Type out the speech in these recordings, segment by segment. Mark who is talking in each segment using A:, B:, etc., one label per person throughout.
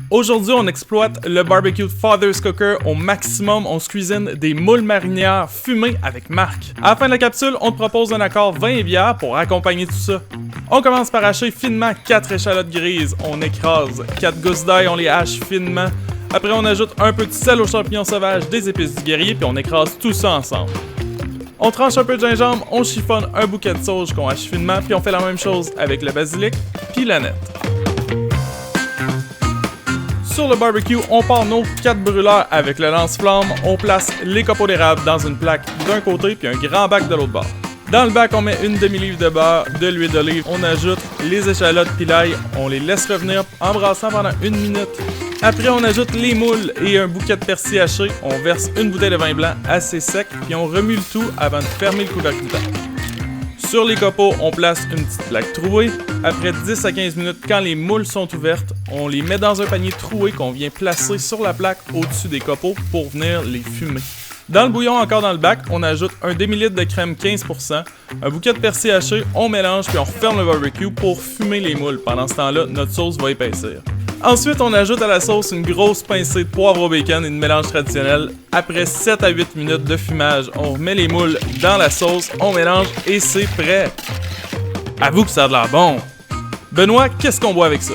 A: Aujourd'hui, on exploite le barbecue Father's Cooker au maximum. On se cuisine des moules marinières fumées avec Marc. À la fin de la capsule, on te propose un accord vin et bière pour accompagner tout ça. On commence par hacher finement 4 échalotes grises. On écrase 4 gousses d'ail, on les hache finement. Après, on ajoute un peu de sel aux champignons sauvages, des épices du guerrier, puis on écrase tout ça ensemble. On tranche un peu de gingembre, on chiffonne un bouquet de sauge qu'on hache finement, puis on fait la même chose avec le basilic, puis l'aneth. Sur le barbecue, on part nos 4 brûleurs avec le lance-flamme. On place les copeaux d'érable dans une plaque d'un côté puis un grand bac de l'autre bord. Dans le bac, on met une demi-livre de beurre, de l'huile d'olive. On ajoute les échalotes puis l'ail. On les laisse revenir en brassant pendant 1 minute. Après, on ajoute les moules et un bouquet de persil haché. On verse une bouteille de vin blanc assez sec puis on remue le tout avant de fermer le couvercle du bac. Sur les copeaux, on place une petite plaque trouée. Après 10 à 15 minutes, quand les moules sont ouvertes, on les met dans un panier troué qu'on vient placer sur la plaque au-dessus des copeaux pour venir les fumer. Dans le bouillon encore dans le bac, on ajoute un demi-litre de crème 15%, un bouquet de persil haché, on mélange puis on referme le barbecue pour fumer les moules. Pendant ce temps-là, notre sauce va épaissir. Ensuite, on ajoute à la sauce une grosse pincée de poivre au bacon et de mélange traditionnel. Après 7 à 8 minutes de fumage, on remet les moules dans la sauce, on mélange et c'est prêt. Avoue que ça a de l'air bon. Benoît, qu'est-ce qu'on boit avec ça?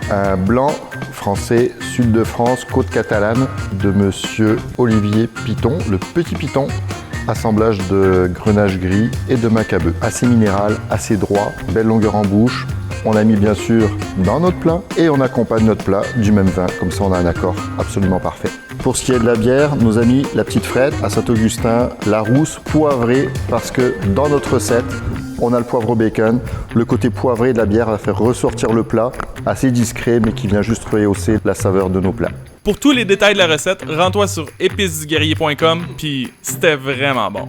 B: Un blanc français, sud de France, côte catalane, de monsieur Olivier Piton, le petit Piton. Assemblage de grenache gris et de macabeu. Assez minéral, assez droit, belle longueur en bouche. On l'a mis bien sûr dans notre plat et on accompagne notre plat du même vin, comme ça on a un accord absolument parfait. Pour ce qui est de la bière, nos amis La Petite Frette à Saint-Augustin, la rousse poivrée, parce que dans notre recette, on a le poivre au bacon. Le côté poivré de la bière va faire ressortir le plat, assez discret mais qui vient juste rehausser la saveur de nos plats.
A: Pour tous les détails de la recette, rends-toi sur épiceduguerrier.com, puis c'était vraiment bon.